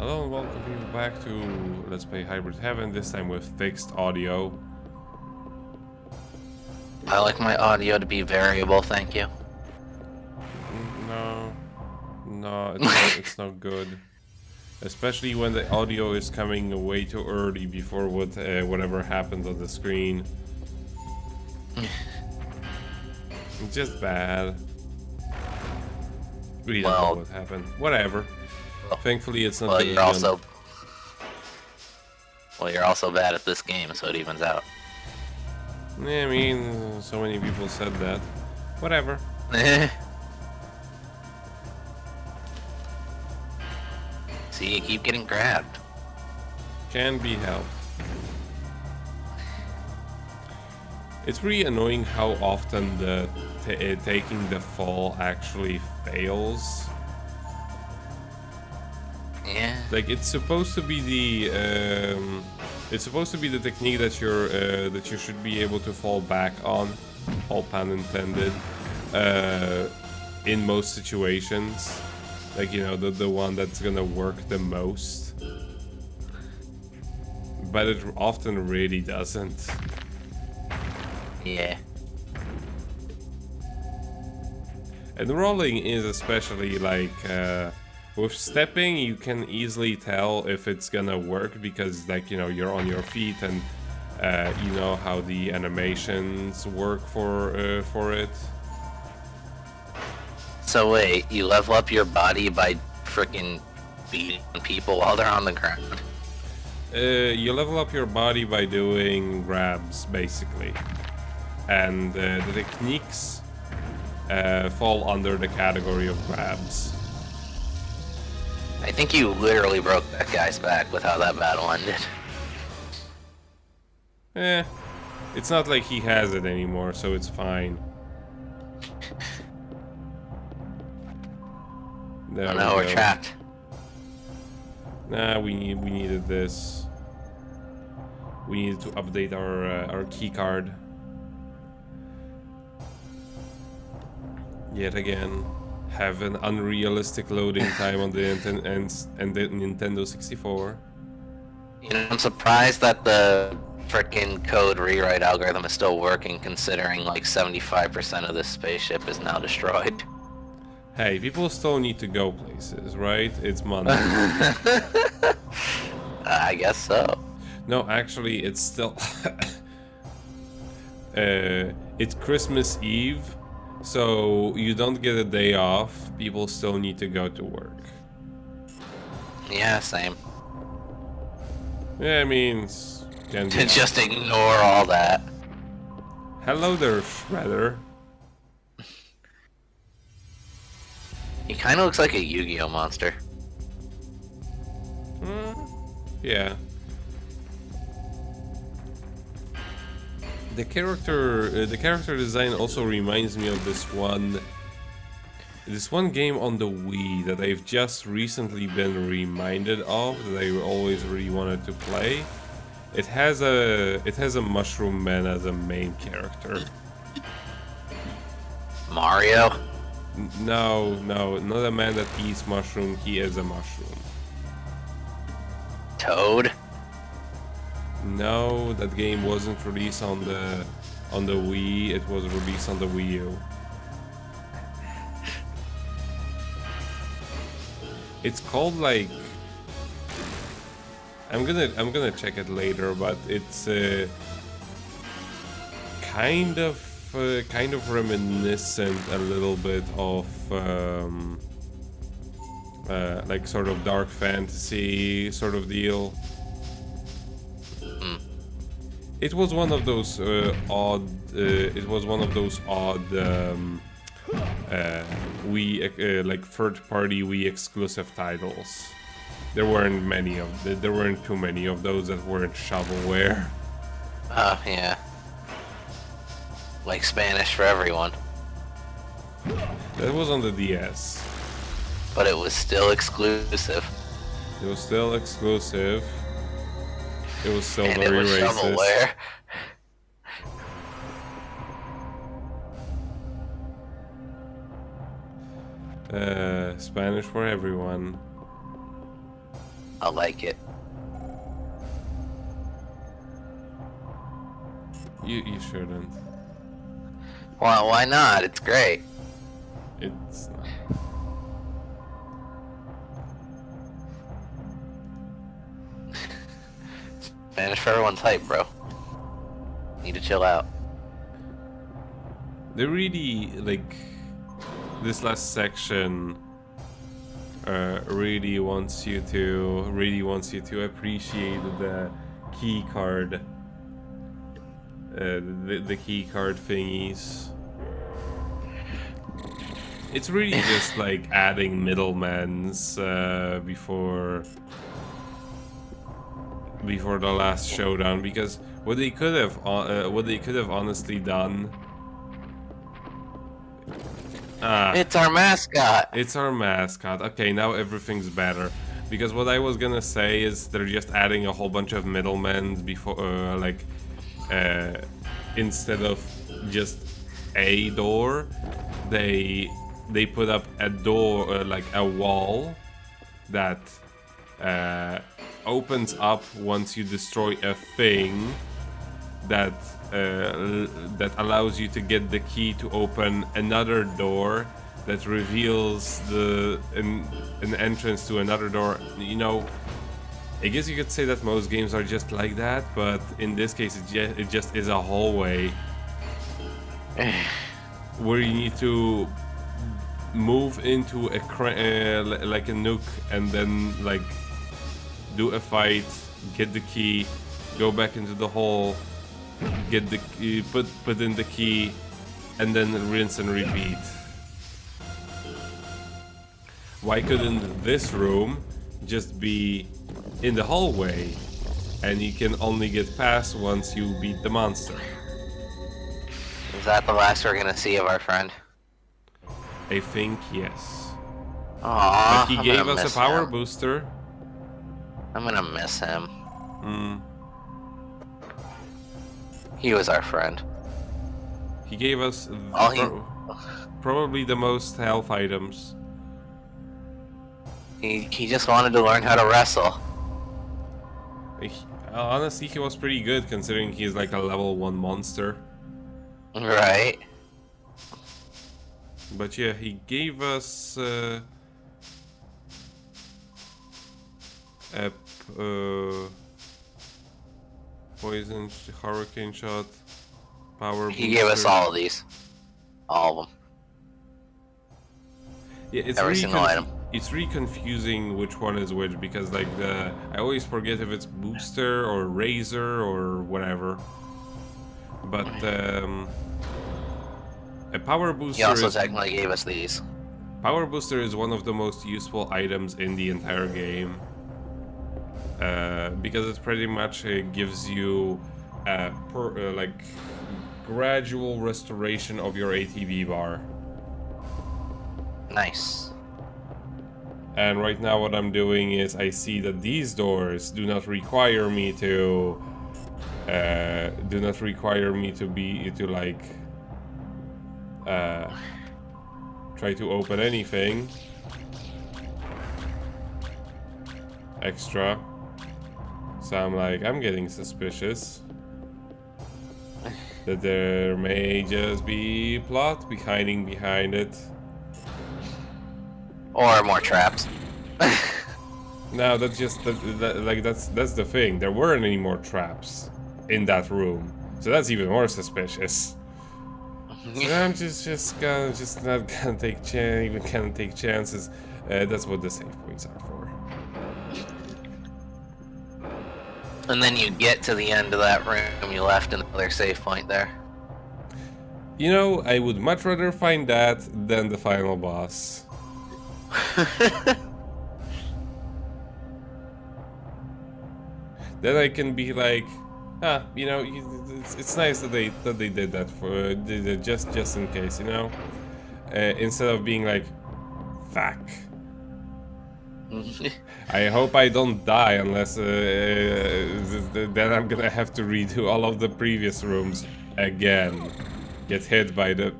Hello and welcome people back to Let's Play Hybrid Heaven, this time with fixed audio. I like my audio to be variable, thank you. No, it's not good. Especially when the audio is coming way too early before whatever happens on the screen. It's just bad. We don't know what happened. Whatever. Thankfully it's not Well, gonna you're be also... Well, you're also bad at this game, so it evens out. I mean, so many people said that. Whatever. See, you keep getting grabbed. Can be helped. It's really annoying how often the taking the fall actually fails. Yeah. Like it's supposed to be the technique that you should be able to fall back on, all pun intended, in most situations. Like, you know, the one that's gonna work the most. But it often really doesn't. Yeah. And rolling is especially like with stepping, you can easily tell if it's gonna work because, like, you know, you're on your feet and you know how the animations work for it. So wait, you level up your body by freaking beating people while they're on the ground? You level up your body by doing grabs, basically. And the techniques fall under the category of grabs. I think you literally broke that guy's back with how that battle ended. It's not like he has it anymore, so it's fine. Oh no, we're trapped. Nah, we needed this. We needed to update our key card. Yet again, have an unrealistic loading time on the Nintendo 64. You know, I'm surprised that the frickin' code rewrite algorithm is still working, considering like 75% of this spaceship is now destroyed. Hey, people still need to go places, right? It's Monday. I guess so. No, actually, it's still... it's Christmas Eve, so you don't get a day off. People still need to go to work. Yeah, same. Yeah, I mean... Just ignore all that. Hello there, Shredder. He kind of looks like a Yu-Gi-Oh monster. Yeah. The character design also reminds me of this one game on the Wii that I've just recently been reminded of, that I always really wanted to play. It has a mushroom man as a main character. Mario? No, not a man that eats mushroom. He is a mushroom. Toad? No, that game wasn't released on the Wii. It was released on the Wii U. It's called like... I'm gonna check it later, but it's kind of reminiscent a little bit of like sort of dark fantasy sort of deal. It was one of those odd Wii like third-party Wii exclusive titles. There weren't too many of those that weren't shovelware. Yeah. Like Spanish for everyone. That was on the DS. But it was still exclusive. It was still exclusive. It was still and very it was racist. shovelware. Spanish for everyone. I'll like it. You shouldn't. Well, why not? It's great. It's not. Spanish for everyone's hype, bro. Need to chill out. They really, like, this last section really wants you to appreciate the key card, the key card thingies. It's really just like adding middlemans before the last showdown, because what they could have honestly done. It's our mascot. It's our mascot. Okay, now everything's better. Because what I was gonna say is they're just adding a whole bunch of middlemen before, instead of just a door, they put up a door, like a wall that opens up once you destroy a thing that allows you to get the key to open another door that reveals an entrance to another door. You know, I guess you could say that most games are just like that, but in this case it just is a hallway where you need to move into like a nook and then like do a fight, get the key, go back into the hall, get the key, put in the key, and then rinse and repeat. Why couldn't this room just be in the hallway and you can only get past once you beat the monster? Is that the last we're gonna see of our friend? I think yes. Aww, But he gave us a power booster. I'm gonna miss him. He was our friend. He gave us probably the most health items. He just wanted to learn how to wrestle. Honestly, he was pretty good considering he's like a level 1 monster. Right. But yeah, he gave us a poison, hurricane shot, power booster. He gave us all of these. All of them. Yeah, it's Every really single item. It's really confusing which one is which, because like I always forget if it's booster or razor or whatever. But a power booster. He also technically gave us these. Power booster is one of the most useful items in the entire game, because it pretty much gives you like gradual restoration of your ATB bar. Nice. And right now what I'm doing is I see that these doors do not require me to try to open anything extra. So I'm getting suspicious that there may just be plot hiding behind it. Or more traps. No, that's just that's the thing. There weren't any more traps in that room, so that's even more suspicious. So I'm just not gonna take chances. That's what the save points are for. And then you get to the end of that room, you left another save point there. You know, I would much rather find that than the final boss. Then I can be like, you know, it's nice that they did that for just in case, you know, instead of being like, fuck. I hope I don't die unless then I'm gonna have to redo all of the previous rooms again. Get hit by the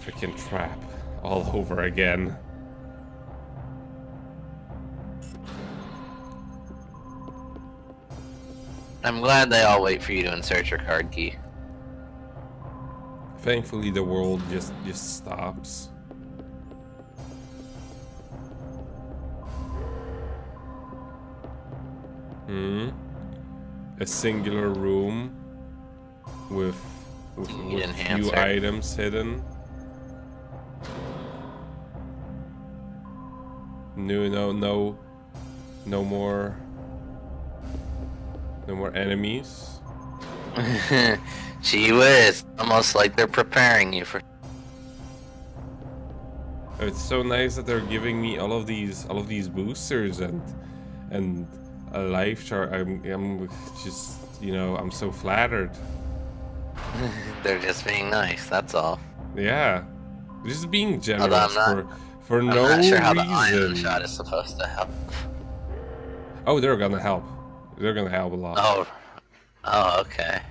freaking trap all over again. I'm glad they all wait for you to insert your card key. Thankfully, the world just stops. A singular room with few items hidden. No more enemies. Gee whiz, almost like they're preparing you for. It's so nice that they're giving me all of these boosters and a life chart. I'm just, you know, I'm so flattered. They're just being nice, that's all. Yeah, just being generous for no reason. I'm not sure how the iron shot is supposed to help. Oh, they're gonna help. They're gonna help a lot. Oh, okay.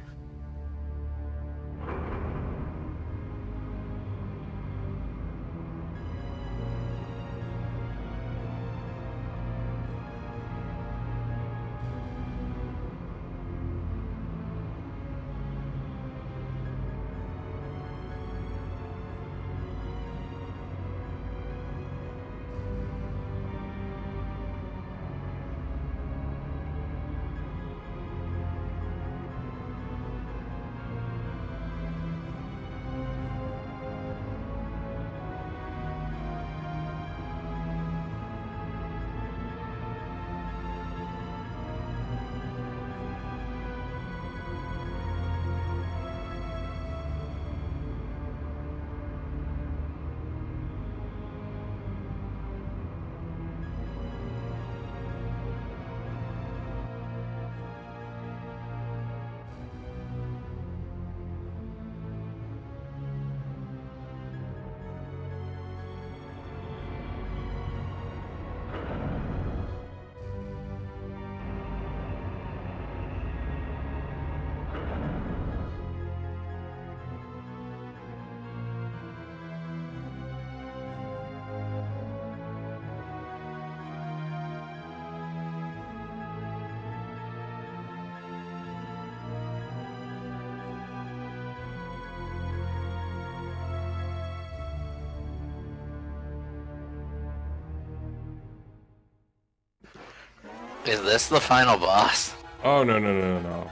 Is this the final boss? Oh no.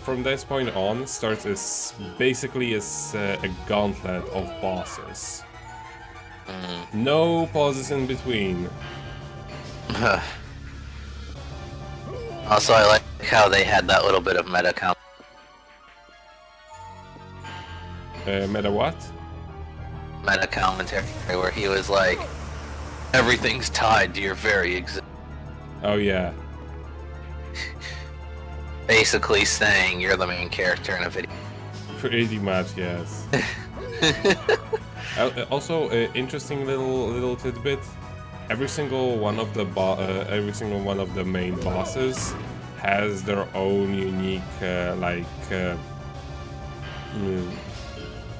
From this point on starts basically a gauntlet of bosses. No pauses in between. Also, I like how they had that little bit of meta count. Meta what? Meta commentary where he was like, everything's tied to your very existence. Oh yeah. Basically saying you're the main character in a video. Pretty much, yes. Also, interesting little tidbit. Every single one of the main bosses has their own unique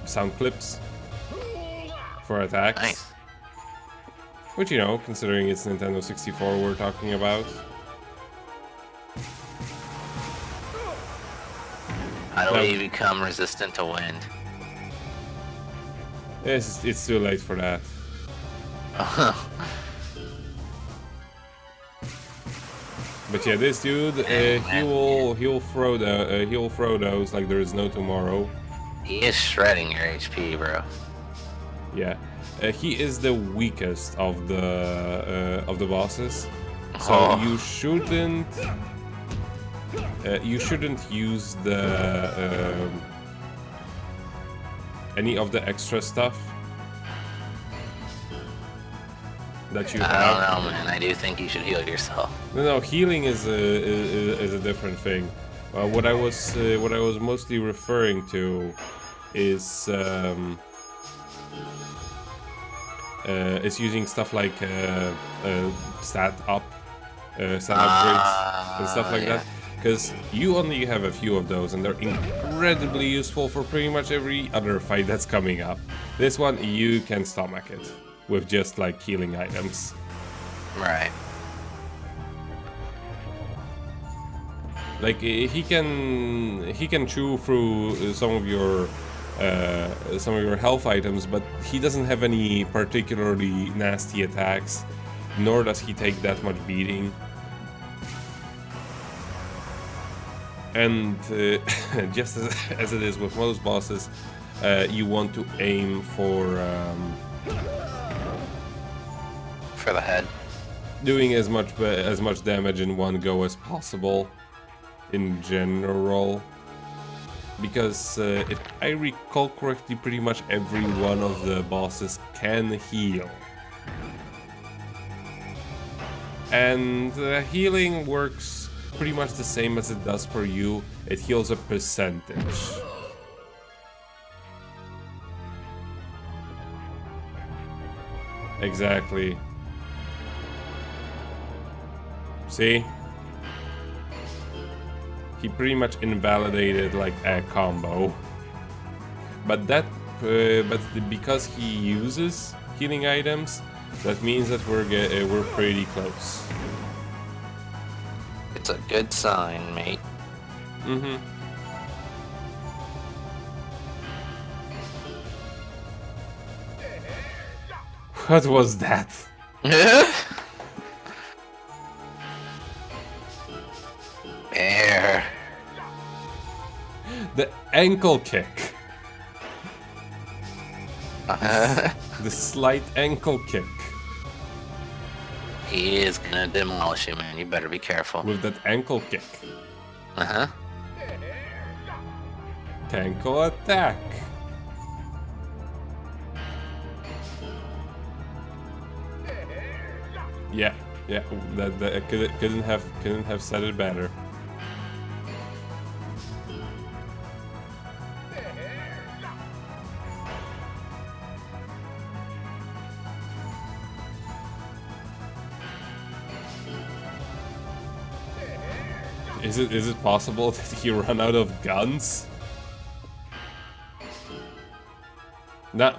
sound clips for attacks. Nice. Which, you know, considering it's Nintendo 64 we're talking about. How do we become resistant to wind? It's too late for that. But yeah, this dude, he'll throw those like there is no tomorrow. He is shredding your HP, bro. Yeah, he is the weakest of the bosses, so you shouldn't use the any of the extra stuff that you have. I don't know, man. I do think you should heal yourself. No, healing is a different thing. What I was mostly referring to is using stuff like stat upgrades and stuff like that. Because you only have a few of those, and they're incredibly useful for pretty much every other fight that's coming up. This one, you can stomach it with just like healing items. Right. Like he can chew through some of your health items, but he doesn't have any particularly nasty attacks, nor does he take that much beating. And just as it is with most bosses, you want to aim for the head. Doing as much damage in one go as possible, in general. Because if I recall correctly, pretty much every one of the bosses can heal. And healing works pretty much the same as it does for you. It heals a percentage. Exactly. See? He pretty much invalidated like a combo. But because he uses healing items, that means that we're pretty close. It's a good sign, mate. Mm-hmm. What was that? There. The ankle kick. The slight ankle kick. He is gonna demolish you, man. You better be careful. With that ankle kick. Uh-huh. Ankle attack. Yeah, that couldn't have said it better. Is it possible that he ran out of guns? Nah.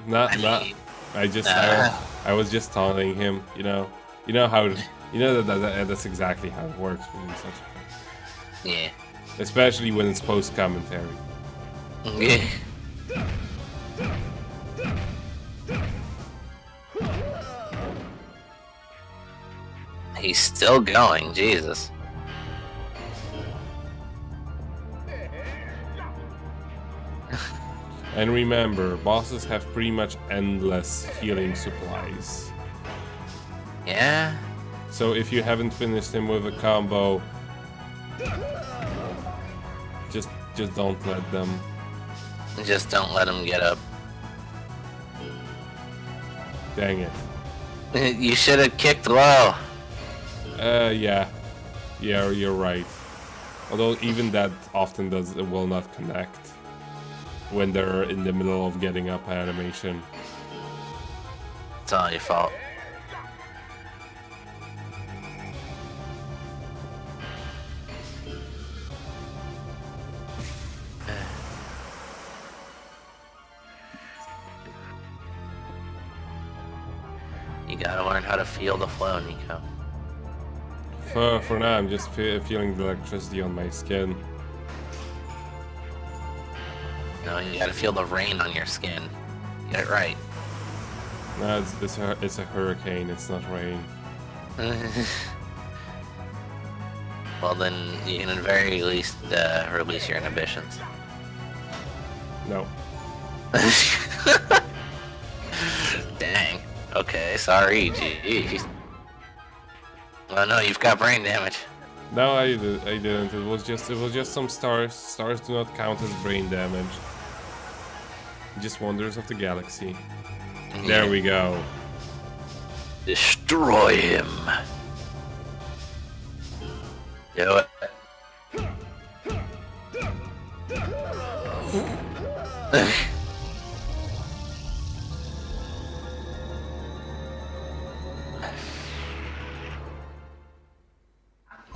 I was just taunting him. You know how that's exactly how it works when you such. Yeah. Especially when it's post commentary. Yeah. He's still going, Jesus. And remember, bosses have pretty much endless healing supplies. Yeah? So if you haven't finished him with a combo, just don't let them. Just don't let him get up. Dang it. You should have kicked low. Yeah, you're right. Although even that often will not connect when they're in the middle of getting up animation. It's all your fault. You gotta learn how to feel the flow, Nico. For now, I'm just feeling the electricity on my skin. No, you gotta feel the rain on your skin. Get it right. No, it's a hurricane. It's not rain. Well, then you can at the very least release your inhibitions. No. Dang. Okay, sorry. Jeez. Oh no, you've got brain damage. No, I didn't. It was just some stars. Stars do not count as brain damage. Just wonders of the galaxy. Yeah. There we go. Destroy him. Do it.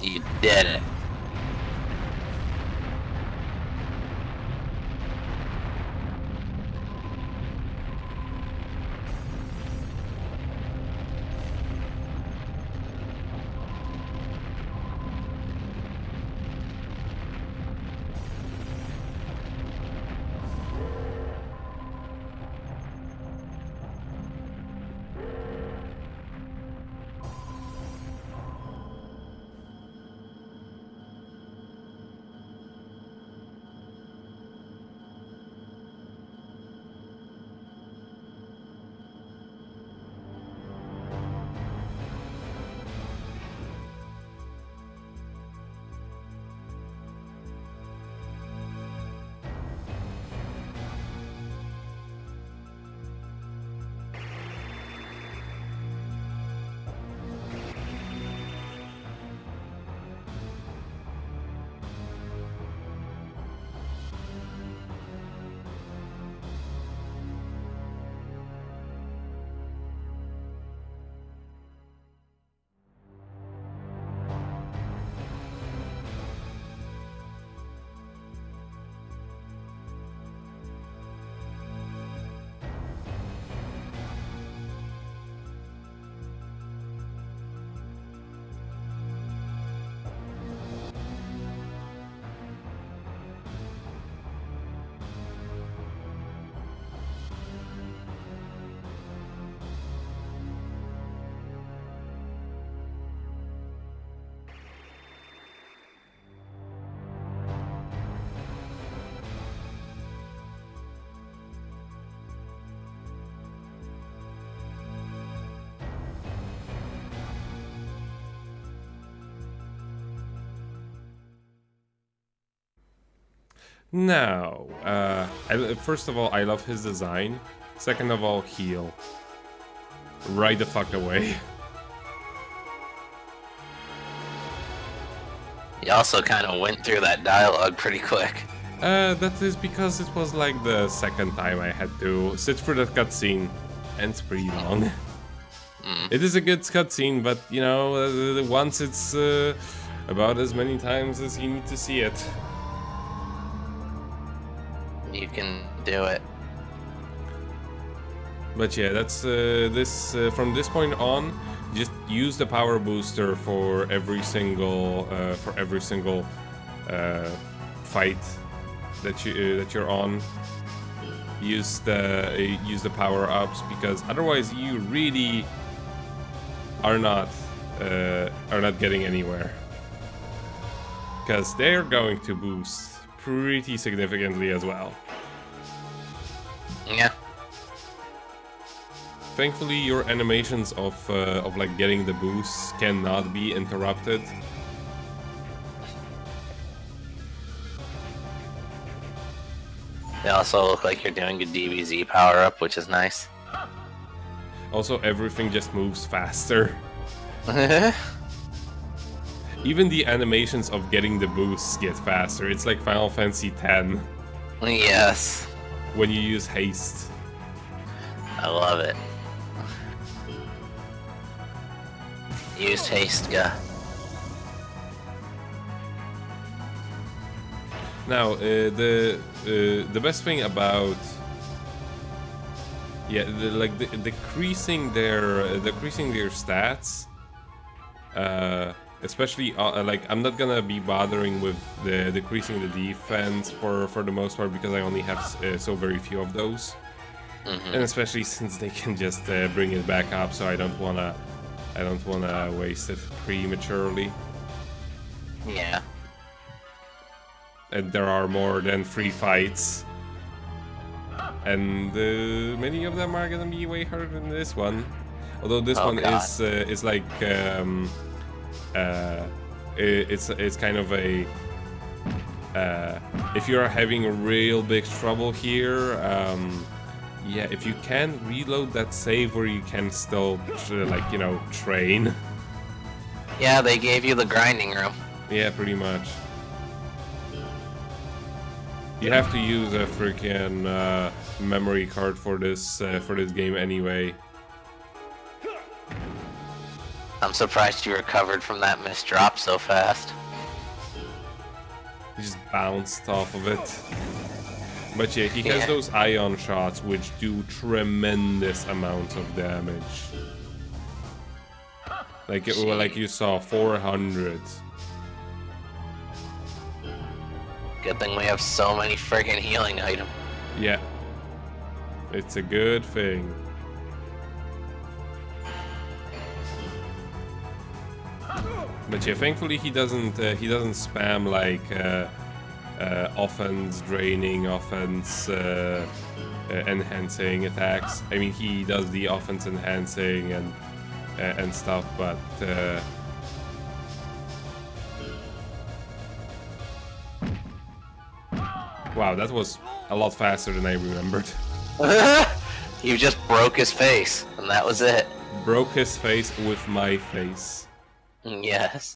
You did it. No. First of all, I love his design. Second of all, heal. Right the fuck away. You also kind of went through that dialogue pretty quick. That is because it was like the second time I had to sit through that cutscene, and it's pretty long. It is a good cutscene, but you know, once it's about as many times as you need to see it. You can do it. But yeah, that's from this point on, just use the power booster for every single fight that you're on. Use the power ups, because otherwise you really are not getting anywhere. Because they're going to boost pretty significantly as well. Yeah. Thankfully, your animations of like getting the boosts cannot be interrupted. They also look like you're doing a DBZ power up, which is nice. Also, everything just moves faster. Even the animations of getting the boosts get faster. It's like Final Fantasy X. Yes. When you use haste. I love it. Used haste, guy. Now, the best thing about decreasing their stats, especially like I'm not gonna be bothering with the decreasing the defense for the most part, because I only have so very few of those, and especially since they can just bring it back up, so I don't wanna waste it prematurely. Yeah. And there are more than 3 fights, and many of them are gonna be way harder than this one. Although this one is like it's kind of a if you're having real big trouble here, yeah, if you can reload that save where you can still like, you know, train. Yeah, they gave you the grinding room. Yeah, pretty much. You have to use a freaking memory card for this game anyway. I'm surprised you recovered from that missed drop so fast. You just bounced off of it. But yeah, he has those ion shots which do tremendous amounts of damage. Like like you saw, 400. Good thing we have so many friggin' healing items. Yeah, it's a good thing. But yeah, thankfully he doesn't spam like offense draining, offense enhancing attacks. I mean, he does the offense enhancing and stuff, but wow, that was a lot faster than I remembered. You just broke his face, and that was it. Broke his face with my face. Yes.